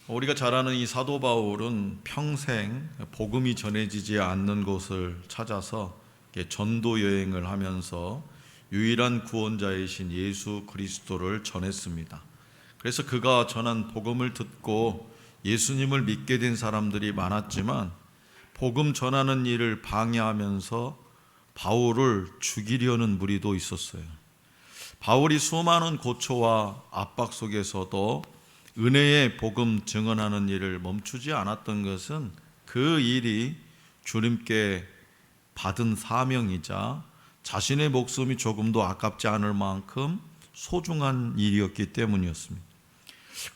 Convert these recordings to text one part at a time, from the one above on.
우리가 잘 아는 이 사도 바울은 평생 복음이 전해지지 않는 곳을 찾아서 전도 여행을 하면서 유일한 구원자이신 예수 그리스도를 전했습니다. 그래서 그가 전한 복음을 듣고 예수님을 믿게 된 사람들이 많았지만 복음 전하는 일을 방해하면서 바울을 죽이려는 무리도 있었어요. 바울이 수많은 고초와 압박 속에서도 은혜의 복음 증언하는 일을 멈추지 않았던 것은 그 일이 주님께 받은 사명이자 자신의 목숨이 조금도 아깝지 않을 만큼 소중한 일이었기 때문이었습니다.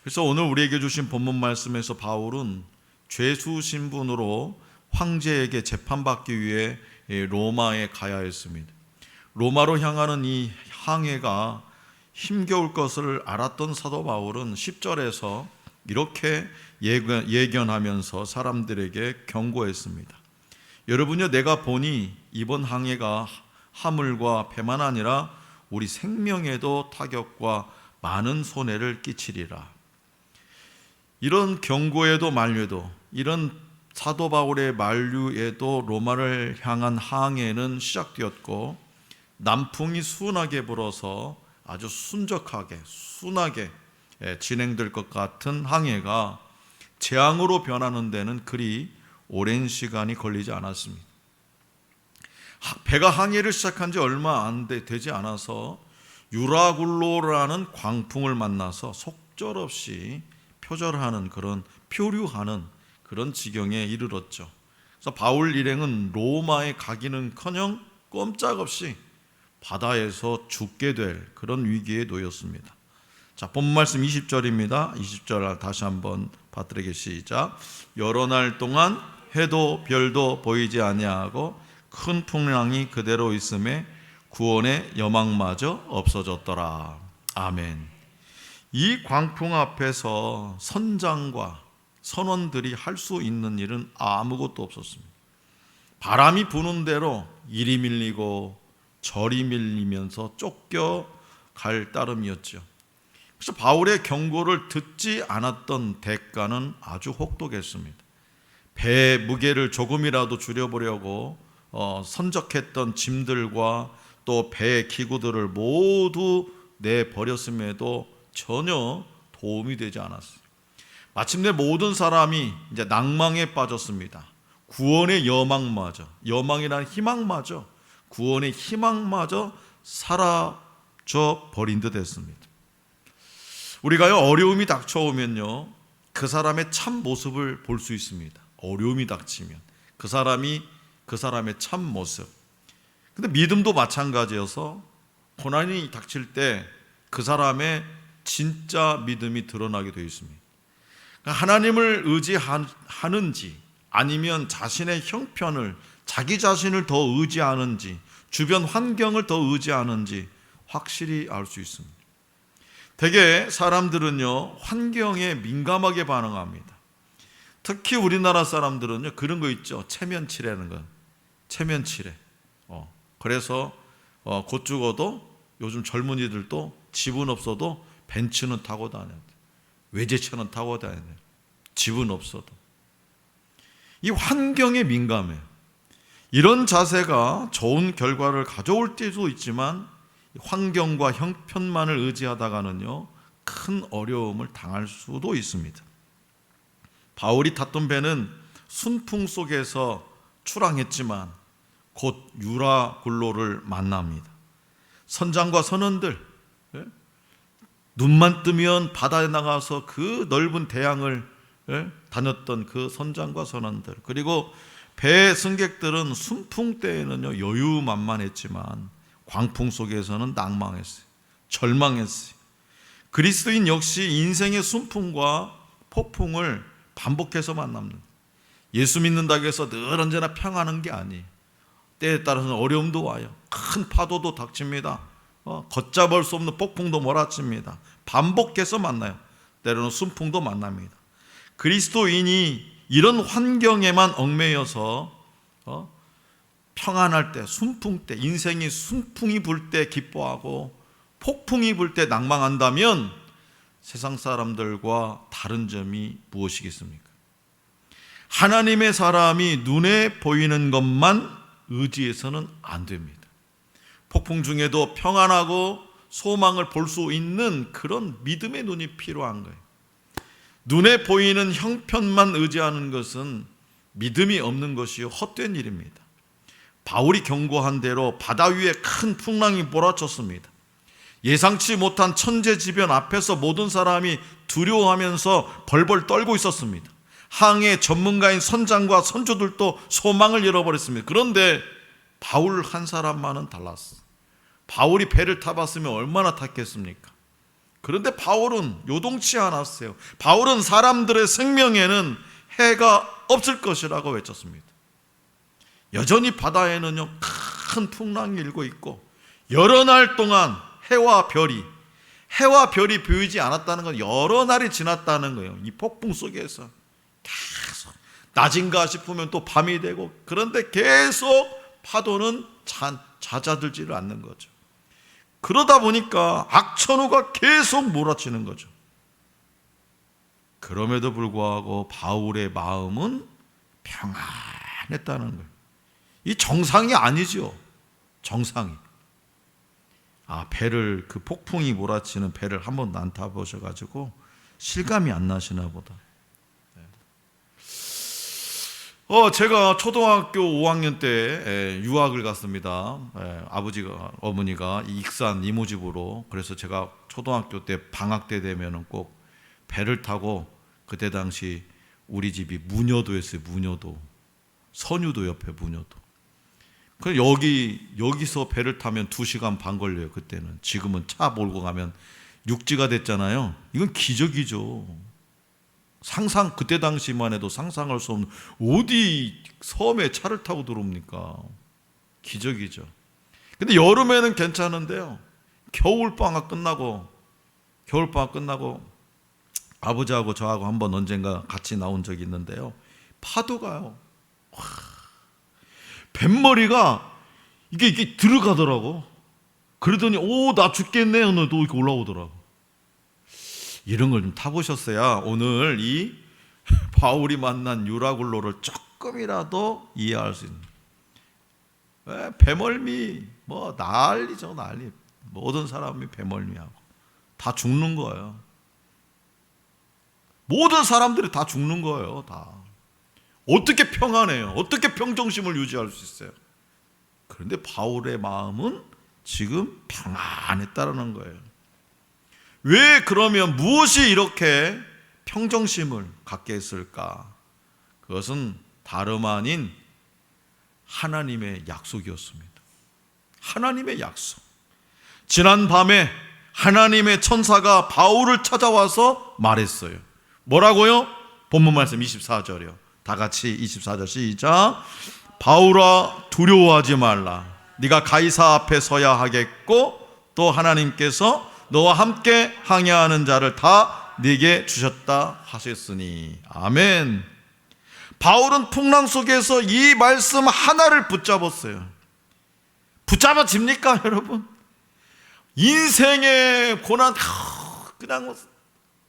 그래서 오늘 우리에게 주신 본문 말씀에서 바울은 죄수 신분으로 황제에게 재판받기 위해 로마에 가야 했습니다. 로마로 향하는 이 항해가 힘겨울 것을 알았던 사도 바울은 10절에서 이렇게 예견하면서 사람들에게 경고했습니다. 여러분요, 내가 보니 이번 항해가 하물과 배만 아니라 우리 생명에도 타격과 많은 손해를 끼치리라. 이런 경고에도 만류에도, 이런 사도 바울의 만류에도 로마를 향한 항해는 시작되었고, 남풍이 순하게 불어서 아주 순적하게 순하게 진행될 것 같은 항해가 재앙으로 변하는 데는 그리 오랜 시간이 걸리지 않았습니다. 배가 항해를 시작한 지 얼마 되지 않아서 유라굴로라는 광풍을 만나서 속절없이 표류하는 그런 지경에 이르렀죠. 그래서 바울 일행은 로마에 가기는커녕 꼼짝없이 바다에서 죽게 될 그런 위기에 놓였습니다. 자, 본문 말씀 20절입니다. 20절 다시 한번 받들에게 시작. 여러 날 동안 해도 별도 보이지 아니하고 큰 풍랑이 그대로 있음에 구원의 여망마저 없어졌더라. 아멘. 이 광풍 앞에서 선장과 선원들이 할 수 있는 일은 아무것도 없었습니다. 바람이 부는 대로 이리 밀리고 저리 밀리면서 쫓겨갈 따름이었죠. 그래서 바울의 경고를 듣지 않았던 대가는 아주 혹독했습니다. 배의 무게를 조금이라도 줄여보려고 선적했던 짐들과 또 배의 기구들을 모두 내버렸음에도 전혀 도움이 되지 않았어요. 마침내 모든 사람이 이제 낭망에 빠졌습니다. 구원의 여망마저, 여망이라는 희망마저, 구원의 희망마저 사라져 버린 듯 했습니다. 우리가요, 어려움이 닥쳐오면요, 그 사람의 참 모습을 볼 수 있습니다. 어려움이 닥치면 그 사람의 참 모습. 근데 믿음도 마찬가지여서 고난이 닥칠 때 그 사람의 진짜 믿음이 드러나게 되어 있습니다. 하나님을 의지하는지 아니면 자신의 형편을, 자기 자신을 더 의지하는지, 주변 환경을 더 의지하는지 확실히 알 수 있습니다. 대개 사람들은요, 환경에 민감하게 반응합니다. 특히 우리나라 사람들은요, 그런 거 있죠. 체면치레는 거. 체면치레. 그래서 곧 죽어도 요즘 젊은이들도 집은 없어도 벤츠는 타고 다녀요. 외제차는 타고 다녀요. 집은 없어도. 이 환경에 민감해요. 이런 자세가 좋은 결과를 가져올 때도 있지만 환경과 형편만을 의지하다가는요, 큰 어려움을 당할 수도 있습니다. 바울이 탔던 배는 순풍 속에서 출항했지만 곧 유라굴로를 만납니다. 선장과 선원들, 눈만 뜨면 바다에 나가서 그 넓은 대양을 다녔던 그 선장과 선원들, 그리고 배 승객들은 순풍 때에는요, 여유만만했지만 광풍 속에서는 낭망했어요. 절망했어요. 그리스도인 역시 인생의 순풍과 폭풍을 반복해서 만납니다. 예수 믿는다고 해서 늘 언제나 평안한 게 아니에요. 때에 따라서는 어려움도 와요. 큰 파도도 닥칩니다. 걷잡을 수 없는 폭풍도 몰아칩니다. 반복해서 만나요. 때로는 순풍도 만납니다. 그리스도인이 이런 환경에만 얽매여서 평안할 때, 순풍 때, 인생이 순풍이 불 때 기뻐하고 폭풍이 불 때 낭망한다면 세상 사람들과 다른 점이 무엇이겠습니까? 하나님의 사람이 눈에 보이는 것만 의지해서는 안 됩니다. 폭풍 중에도 평안하고 소망을 볼 수 있는 그런 믿음의 눈이 필요한 거예요. 눈에 보이는 형편만 의지하는 것은 믿음이 없는 것이요 헛된 일입니다. 바울이 경고한 대로 바다 위에 큰 풍랑이 몰아쳤습니다. 예상치 못한 천재지변 앞에서 모든 사람이 두려워하면서 벌벌 떨고 있었습니다. 항해 전문가인 선장과 선조들도 소망을 잃어버렸습니다. 그런데 바울 한 사람만은 달랐어. 바울이 배를 타봤으면 얼마나 탔겠습니까? 그런데 바울은 요동치 않았어요. 바울은 사람들의 생명에는 해가 없을 것이라고 외쳤습니다. 여전히 바다에는요 큰 풍랑이 일고 있고 여러 날 동안 해와 별이 보이지 않았다는 건 여러 날이 지났다는 거예요. 이 폭풍 속에서 계속 낮인가 싶으면 또 밤이 되고, 그런데 계속 파도는 잦아들지를 않는 거죠. 그러다 보니까 악천후가 계속 몰아치는 거죠. 그럼에도 불구하고 바울의 마음은 평안했다는 거예요. 이 정상이 아니죠. 정상이. 배를, 그 폭풍이 몰아치는 배를 한 번도 안 타보셔가지고 실감이 안 나시나 보다. 제가 초등학교 5학년 때 유학을 갔습니다. 아버지가, 어머니가 익산 이모집으로. 그래서 제가 초등학교 때 방학 때 되면은 꼭 배를 타고, 그때 당시 우리 집이 문여도였어요. 문여도. 선유도 옆에 문여도. 여기서 배를 타면 2시간 반 걸려요. 그때는. 지금은 차 몰고 가면 육지가 됐잖아요. 이건 기적이죠. 그때 당시만 해도 상상할 수 없는, 어디 섬에 차를 타고 들어옵니까? 기적이죠. 근데 여름에는 괜찮은데요, 겨울방학 끝나고 아버지하고 저하고 한번 언젠가 같이 나온 적이 있는데요, 파도가요, 뱃머리가 이게 들어가더라고. 그러더니 나 죽겠네 하면 또 이렇게 올라오더라고. 이런 걸 좀 타보셨어야 오늘 이 바울이 만난 유라굴로를 조금이라도 이해할 수 있는. 배멀미 난리죠, 난리. 모든 사람이 배멀미하고 다 죽는 거예요. 모든 사람들이 다 죽는 거예요. 다. 어떻게 평안해요? 어떻게 평정심을 유지할 수 있어요? 그런데 바울의 마음은 지금 평안했다라는 거예요. 왜 그러면 무엇이 이렇게 평정심을 갖게 했을까? 그것은 다름 아닌 하나님의 약속이었습니다. 하나님의 약속. 지난 밤에 하나님의 천사가 바울을 찾아와서 말했어요. 뭐라고요? 본문 말씀 24절이요. 다 같이 24절 시작. 바울아, 두려워하지 말라. 네가 가이사 앞에 서야 하겠고, 또 하나님께서 너와 함께 항해하는 자를 다 네게 주셨다 하셨으니. 아멘. 바울은 풍랑 속에서 이 말씀 하나를 붙잡았어요. 붙잡아집니까, 여러분? 인생의 고난, 그냥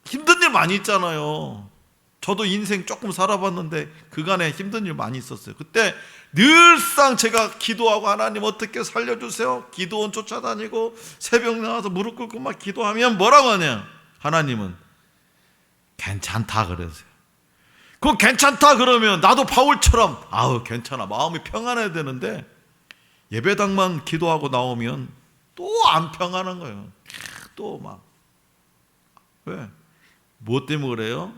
힘든 일 많이 있잖아요. 저도 인생 조금 살아봤는데 그간에 힘든 일 많이 있었어요. 그때 늘상 제가 기도하고, 하나님 어떻게 살려주세요, 기도원 쫓아다니고 새벽 나와서 무릎 꿇고 막 기도하면 뭐라고 하냐, 하나님은 괜찮다 그러세요. 그거 괜찮다 그러면 나도 바울처럼 괜찮아, 마음이 평안해야 되는데 예배당만 기도하고 나오면 또 안 평안한 거예요. 또 막. 왜? 무엇 때문에 그래요?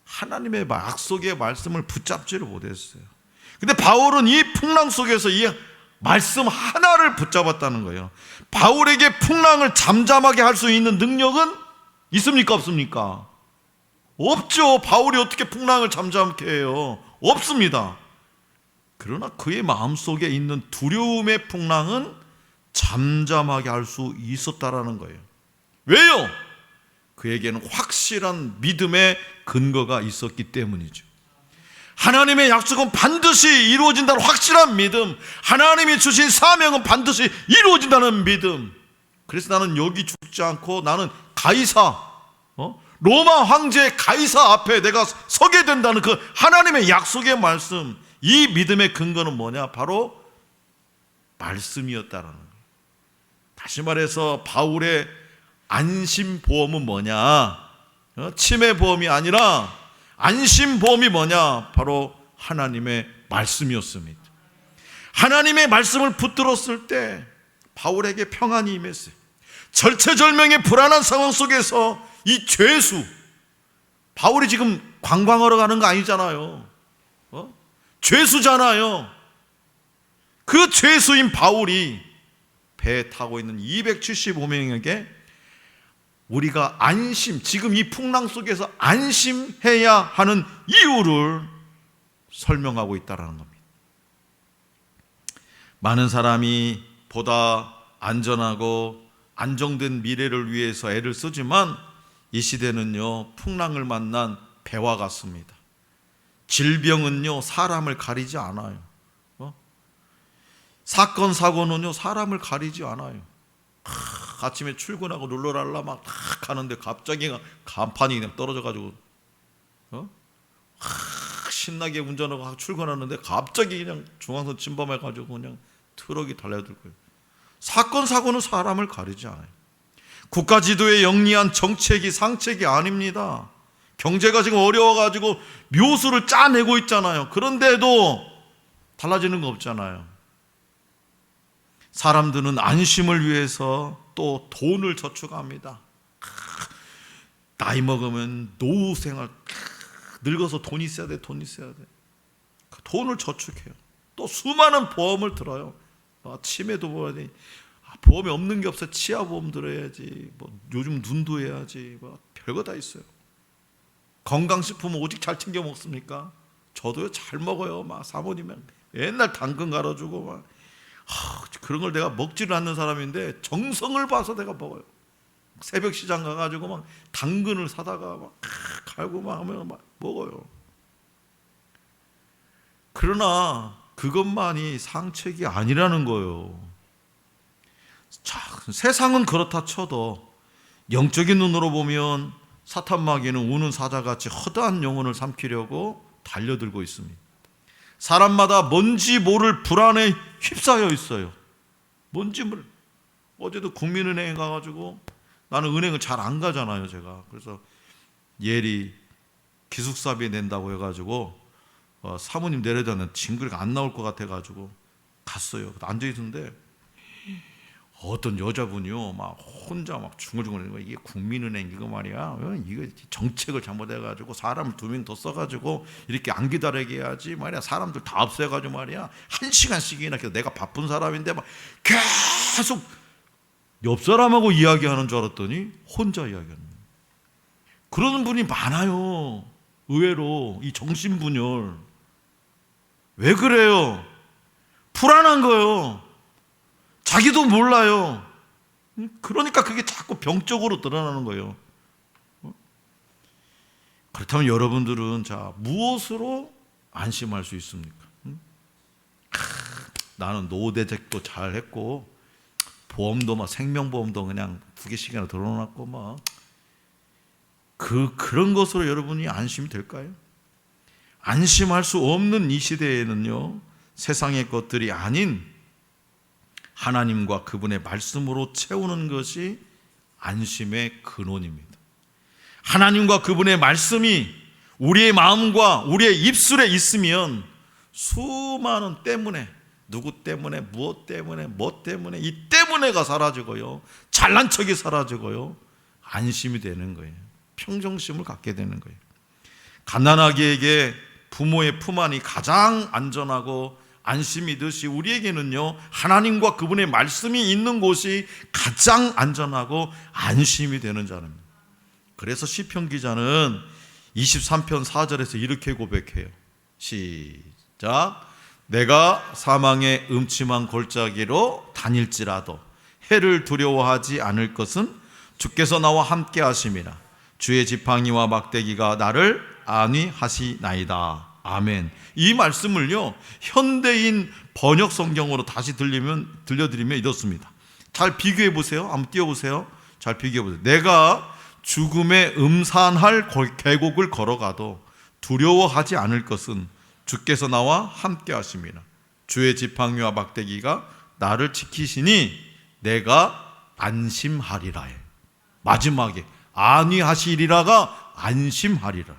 하나님의 약속의 말씀을 붙잡지를 못했어요. 근데 바울은 이 풍랑 속에서 이 말씀 하나를 붙잡았다는 거예요. 바울에게 풍랑을 잠잠하게 할 수 있는 능력은 있습니까, 없습니까? 없죠. 바울이 어떻게 풍랑을 잠잠케 해요? 없습니다. 그러나 그의 마음속에 있는 두려움의 풍랑은 잠잠하게 할 수 있었다라는 거예요. 왜요? 그에게는 확실한 믿음의 근거가 있었기 때문이죠. 하나님의 약속은 반드시 이루어진다는 확실한 믿음, 하나님이 주신 사명은 반드시 이루어진다는 믿음. 그래서 나는 여기 죽지 않고 나는 가이사, 로마 황제 가이사 앞에 내가 서게 된다는 그 하나님의 약속의 말씀, 이 믿음의 근거는 뭐냐? 바로 말씀이었다라는 거예요. 다시 말해서 바울의 안심보험은 뭐냐? 치매보험이 아니라 안심보험이 뭐냐? 바로 하나님의 말씀이었습니다. 하나님의 말씀을 붙들었을 때 바울에게 평안이 임했어요. 절체절명의 불안한 상황 속에서 이 죄수, 바울이 지금 관광하러 가는 거 아니잖아요. 죄수잖아요. 그 죄수인 바울이 배에 타고 있는 275명에게 우리가 안심, 지금 이 풍랑 속에서 안심해야 하는 이유를 설명하고 있다는 겁니다. 많은 사람이 보다 안전하고 안정된 미래를 위해서 애를 쓰지만 이 시대는요, 풍랑을 만난 배와 같습니다. 질병은요, 사람을 가리지 않아요. 사건 사고는요, 사람을 가리지 않아요. 아침에 출근하고 룰루랄라 막 가는데 갑자기 간판이 그냥 떨어져가지고 신나게 운전하고 출근하는데 갑자기 그냥 중앙선 침범해가지고 그냥 트럭이 달려들 거예요. 사건 사고는 사람을 가리지 않아요. 국가 지도의 영리한 정책이 상책이 아닙니다. 경제가 지금 어려워가지고 묘수를 짜내고 있잖아요. 그런데도 달라지는 거 없잖아요. 사람들은 안심을 위해서 또 돈을 저축합니다. 나이 먹으면 노후 생활, 늙어서 돈 있어야 돼, 돈 있어야 돼. 돈을 저축해요. 또 수많은 보험을 들어요. 치매도 보아야 돼. 보험이 없는 게 없어. 치아 보험 들어야지. 요즘 눈도 해야지. 별거 다 있어요. 건강식품은 오직 잘 챙겨 먹습니까? 저도요, 잘 먹어요. 사모님은 맨날 당근 갈아주고 그런 걸 내가 먹지를 않는 사람인데 정성을 봐서 내가 먹어요. 새벽 시장 가가지고 당근을 사다가 갈고 하면 먹어요. 그러나 그것만이 상책이 아니라는 거예요. 자, 세상은 그렇다 쳐도 영적인 눈으로 보면 사탄 마귀는 우는 사자같이 허다한 영혼을 삼키려고 달려들고 있습니다. 사람마다 뭔지 모를 불안에 휩싸여 있어요. 뭔지 모를. 어제도 국민은행에 가가지고, 나는 은행을 잘 안 가잖아요, 제가. 그래서 예리 기숙사비 낸다고 해가지고 사모님 내려다는 징그레가 안 나올 것 같아가지고 갔어요. 앉아있는데 어떤 여자분이요, 혼자 중얼중얼 거예요. 이게 국민은행 이거 말이야, 이거 정책을 잘못해가지고 사람을 2명 더 써가지고 이렇게 안 기다리게 해야지 말이야. 사람들 다 없애가지고 말이야. 1시간씩이나 내가 바쁜 사람인데 계속 옆 사람하고 이야기하는 줄 알았더니 혼자 이야기하는 거예요. 그러는 분이 많아요. 의외로 이 정신분열. 왜 그래요? 불안한 거예요. 자기도 몰라요. 그러니까 그게 자꾸 병적으로 드러나는 거예요. 그렇다면 여러분들은 무엇으로 안심할 수 있습니까? 나는 노후대책도 잘 했고 보험도 생명보험도 그냥 2개씩이나 들어놨고 그런 것으로 여러분이 안심이 될까요? 안심할 수 없는 이 시대에는요, 세상의 것들이 아닌 하나님과 그분의 말씀으로 채우는 것이 안심의 근원입니다. 하나님과 그분의 말씀이 우리의 마음과 우리의 입술에 있으면 수많은 때문에, 누구 때문에, 무엇 때문에, 뭐 때문에, 이 때문에가 사라지고요, 잘난 척이 사라지고요, 안심이 되는 거예요. 평정심을 갖게 되는 거예요. 갓난아기에게 부모의 품 안이 가장 안전하고 안심이듯이 우리에게는요, 하나님과 그분의 말씀이 있는 곳이 가장 안전하고 안심이 되는 자입니다. 그래서 시편 기자는 23편 4절에서 이렇게 고백해요. 시작. 내가 사망의 음침한 골짜기로 다닐지라도 해를 두려워하지 않을 것은 주께서 나와 함께 하심이라. 주의 지팡이와 막대기가 나를 안위하시나이다. 아멘. 이 말씀을요, 현대인 번역 성경으로 다시 들려드리면 이렇습니다. 잘 비교해 보세요. 한번 띄워보세요. 잘 비교해 보세요. 내가 죽음의 음산할 계곡을 걸어가도 두려워하지 않을 것은 주께서 나와 함께 하심이라. 주의 지팡이와 막대기가 나를 지키시니 내가 안심하리라 해. 마지막에 안위하시리라가 안심하리라.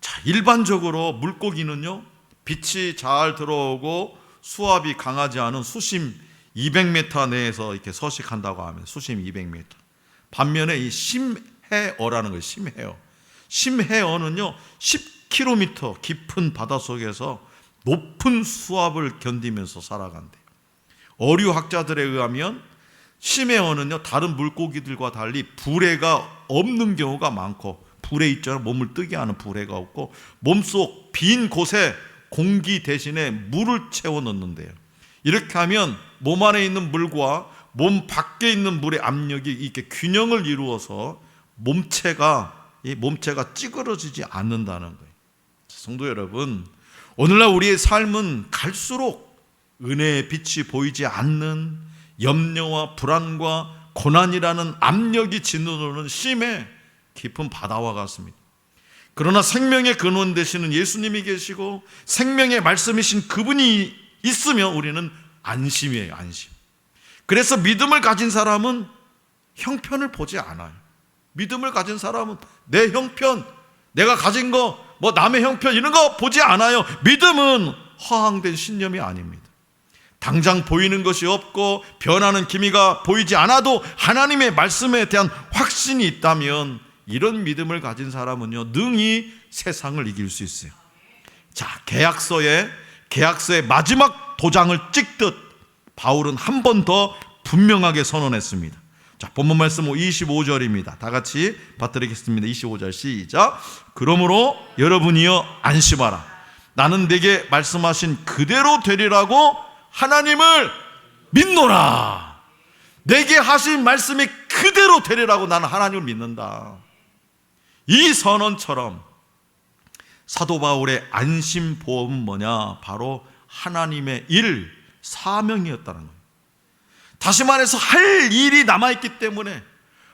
자, 일반적으로 물고기는요, 빛이 잘 들어오고 수압이 강하지 않은 수심 200m 내에서 이렇게 서식한다고 하면 수심 200m. 반면에 이 심해어라는 거예요. 심해어. 심해어는요 10km 깊은 바닷속에서 높은 수압을 견디면서 살아간대요. 어류학자들에 의하면 심해어는요 다른 물고기들과 달리 불에가 없는 경우가 많고, 불에 있잖아, 몸을 뜨게 하는 불에가 없고, 몸속 빈 곳에 공기 대신에 물을 채워 넣는데요. 이렇게 하면 몸 안에 있는 물과 몸 밖에 있는 물의 압력이 이렇게 균형을 이루어서 몸체가 찌그러지지 않는다는 거예요. 성도 여러분, 오늘날 우리의 삶은 갈수록 은혜의 빛이 보이지 않는 염려와 불안과 고난이라는 압력이 짓누르는 심해 깊은 바다와 같습니다. 그러나 생명의 근원 되시는 예수님이 계시고 생명의 말씀이신 그분이 있으면 우리는 안심이에요. 안심. 그래서 믿음을 가진 사람은 형편을 보지 않아요. 믿음을 가진 사람은 내 형편, 내가 가진 거, 뭐 남의 형편 이런 거 보지 않아요. 믿음은 허황된 신념이 아닙니다. 당장 보이는 것이 없고 변하는 기미가 보이지 않아도 하나님의 말씀에 대한 확신이 있다면 이런 믿음을 가진 사람은요 능히 세상을 이길 수 있어요. 자, 계약서의 마지막 도장을 찍듯 바울은 한 번 더 분명하게 선언했습니다. 자, 본문 말씀 25절입니다. 다 같이 받들겠습니다. 25절 시작. 그러므로 여러분이여 안심하라. 나는 내게 말씀하신 그대로 되리라고 하나님을 믿노라. 내게 하신 말씀이 그대로 되리라고 나는 하나님을 믿는다. 이 선언처럼 사도 바울의 안심보험은 뭐냐? 바로 하나님의 일, 사명이었다는 거예요. 다시 말해서 할 일이 남아있기 때문에,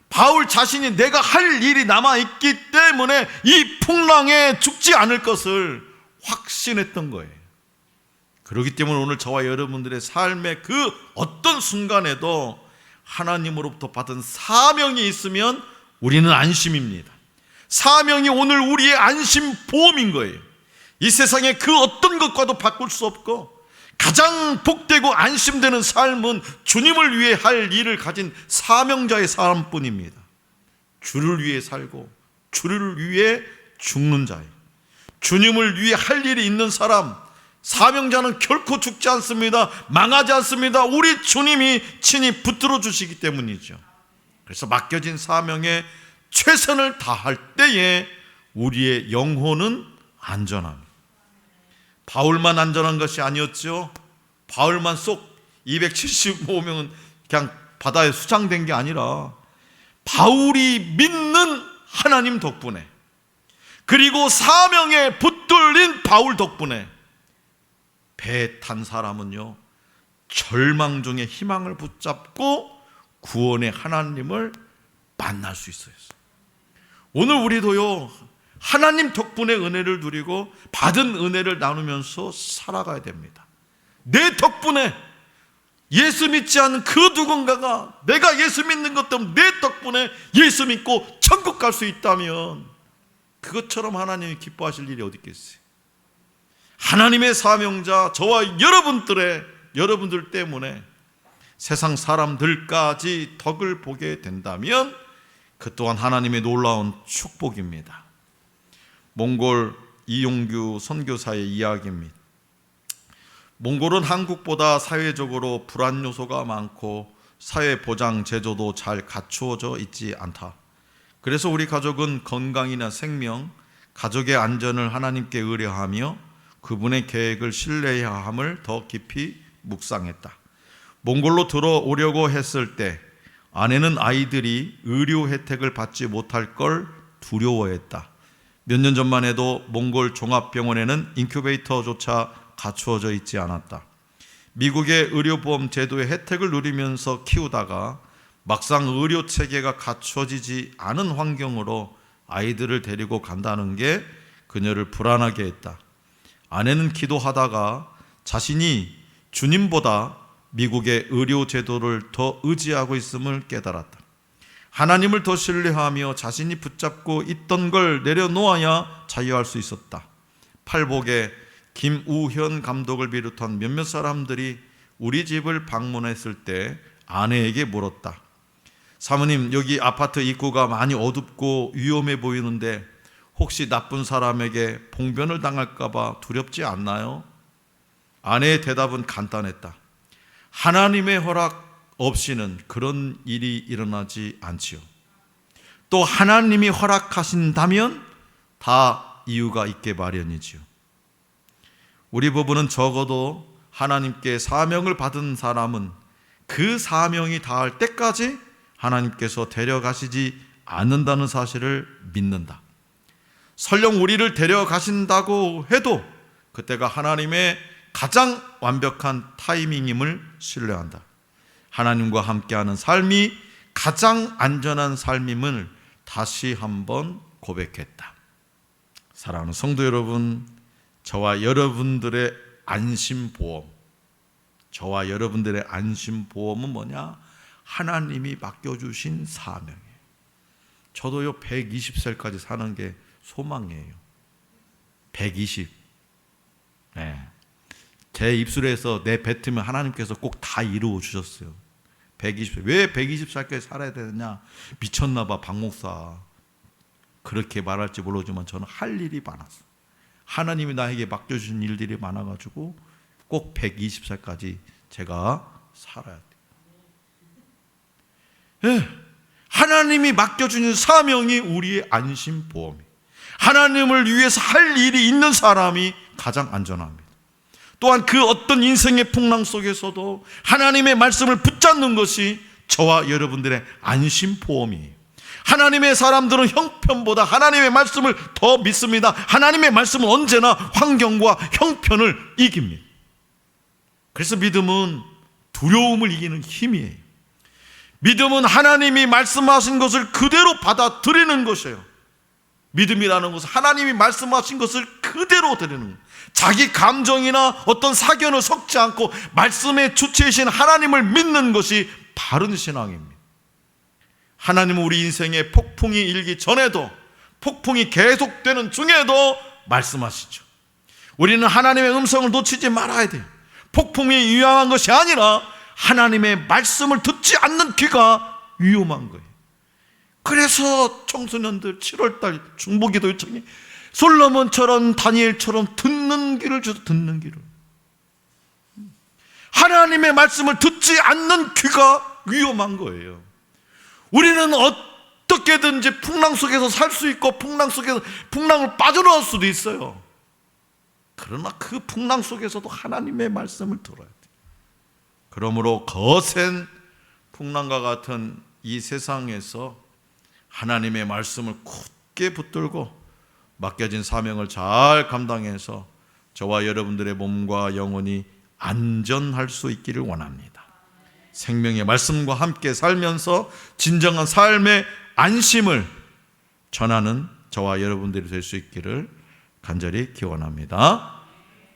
바울 자신이 내가 할 일이 남아있기 때문에 이 풍랑에 죽지 않을 것을 확신했던 거예요. 그렇기 때문에 오늘 저와 여러분들의 삶의 그 어떤 순간에도 하나님으로부터 받은 사명이 있으면 우리는 안심입니다. 사명이 오늘 우리의 안심보험인 거예요. 이 세상의 그 어떤 것과도 바꿀 수 없고, 가장 복되고 안심되는 삶은 주님을 위해 할 일을 가진 사명자의 삶뿐입니다. 주를 위해 살고 주를 위해 죽는 자예요. 주님을 위해 할 일이 있는 사람, 사명자는 결코 죽지 않습니다. 망하지 않습니다. 우리 주님이 친히 붙들어 주시기 때문이죠. 그래서 맡겨진 사명에 최선을 다할 때에 우리의 영혼은 안전합니다. 바울만 안전한 것이 아니었죠. 바울만 쏙 275명은 그냥 바다에 수장된 게 아니라 바울이 믿는 하나님 덕분에, 그리고 사명에 붙들린 바울 덕분에 배에 탄 사람은요 절망 중에 희망을 붙잡고 구원의 하나님을 만날 수 있어요. 오늘 우리도요 하나님 덕분에 은혜를 누리고 받은 은혜를 나누면서 살아가야 됩니다. 내 덕분에, 예수 믿지 않는 그 누군가가 내가 예수 믿는 것 때문에 내 덕분에 예수 믿고 천국 갈 수 있다면 그것처럼 하나님이 기뻐하실 일이 어디 있겠어요. 하나님의 사명자 저와 여러분들 때문에 세상 사람들까지 덕을 보게 된다면 그 또한 하나님의 놀라운 축복입니다. 몽골 이용규 선교사의 이야기입니다. 몽골은 한국보다 사회적으로 불안 요소가 많고 사회 보장 제도도 잘 갖추어져 있지 않다. 그래서 우리 가족은 건강이나 생명, 가족의 안전을 하나님께 의뢰하며 그분의 계획을 신뢰해야 함을 더 깊이 묵상했다. 몽골로 들어오려고 했을 때 아내는 아이들이 의료 혜택을 받지 못할 걸 두려워했다. 몇 년 전만 해도 몽골 종합병원에는 인큐베이터조차 갖추어져 있지 않았다. 미국의 의료보험 제도의 혜택을 누리면서 키우다가 막상 의료 체계가 갖춰지지 않은 환경으로 아이들을 데리고 간다는 게 그녀를 불안하게 했다. 아내는 기도하다가 자신이 주님보다 미국의 의료 제도를 더 의지하고 있음을 깨달았다. 하나님을 더 신뢰하며 자신이 붙잡고 있던 걸 내려놓아야 자유할 수 있었다. 팔복에 김우현 감독을 비롯한 몇몇 사람들이 우리 집을 방문했을 때 아내에게 물었다. 사모님, 여기 아파트 입구가 많이 어둡고 위험해 보이는데 혹시 나쁜 사람에게 봉변을 당할까 봐 두렵지 않나요? 아내의 대답은 간단했다. 하나님의 허락 없이는 그런 일이 일어나지 않지요. 또 하나님이 허락하신다면 다 이유가 있게 마련이지요. 우리 부부는 적어도 하나님께 사명을 받은 사람은 그 사명이 닿을 때까지 하나님께서 데려가시지 않는다는 사실을 믿는다. 설령 우리를 데려가신다고 해도 그때가 하나님의 가장 완벽한 타이밍임을 신뢰한다. 하나님과 함께하는 삶이 가장 안전한 삶임을 다시 한번 고백했다. 사랑하는 성도 여러분, 저와 여러분들의 안심보험은 뭐냐? 하나님이 맡겨주신 사명이에요. 저도요 120살까지 사는 게 소망이에요. 120. 네. 제 입술에서 내뱉으면 하나님께서 꼭 다 이루어 주셨어요. 120살. 왜 120살까지 살아야 되느냐? 미쳤나 봐, 박 목사. 그렇게 말할지 모르지만 저는 할 일이 많았어요. 하나님이 나에게 맡겨주신 일들이 많아가지고 꼭 120살까지 제가 살아야 돼요. 예, 하나님이 맡겨주는 사명이 우리의 안심보험이에요. 하나님을 위해서 할 일이 있는 사람이 가장 안전합니다. 또한 그 어떤 인생의 풍랑 속에서도 하나님의 말씀을 붙잡는 것이 저와 여러분들의 안심보험이에요. 하나님의 사람들은 형편보다 하나님의 말씀을 더 믿습니다. 하나님의 말씀은 언제나 환경과 형편을 이깁니다. 그래서 믿음은 두려움을 이기는 힘이에요. 믿음은 하나님이 말씀하신 것을 그대로 받아들이는 것이에요. 믿음이라는 것은 하나님이 말씀하신 것을 그대로 드리는 거예요. 자기 감정이나 어떤 사견을 섞지 않고 말씀의 주체이신 하나님을 믿는 것이 바른 신앙입니다. 하나님은 우리 인생에 폭풍이 일기 전에도, 폭풍이 계속되는 중에도 말씀하시죠. 우리는 하나님의 음성을 놓치지 말아야 돼요. 폭풍이 위험한 것이 아니라 하나님의 말씀을 듣지 않는 귀가 위험한 거예요. 그래서 청소년들 7월달 중보기도 요청이 솔로몬처럼 다니엘처럼 듣는 귀를 주서 듣는 귀를. 하나님의 말씀을 듣지 않는 귀가 위험한 거예요. 우리는 어떻게든지 풍랑 속에서 살 수 있고 풍랑을 빠져나올 수도 있어요. 그러나 그 풍랑 속에서도 하나님의 말씀을 들어야 돼요. 그러므로 거센 풍랑과 같은 이 세상에서 하나님의 말씀을 굳게 붙들고 맡겨진 사명을 잘 감당해서 저와 여러분들의 몸과 영혼이 안전할 수 있기를 원합니다. 생명의 말씀과 함께 살면서 진정한 삶의 안심을 전하는 저와 여러분들이 될 수 있기를 간절히 기원합니다.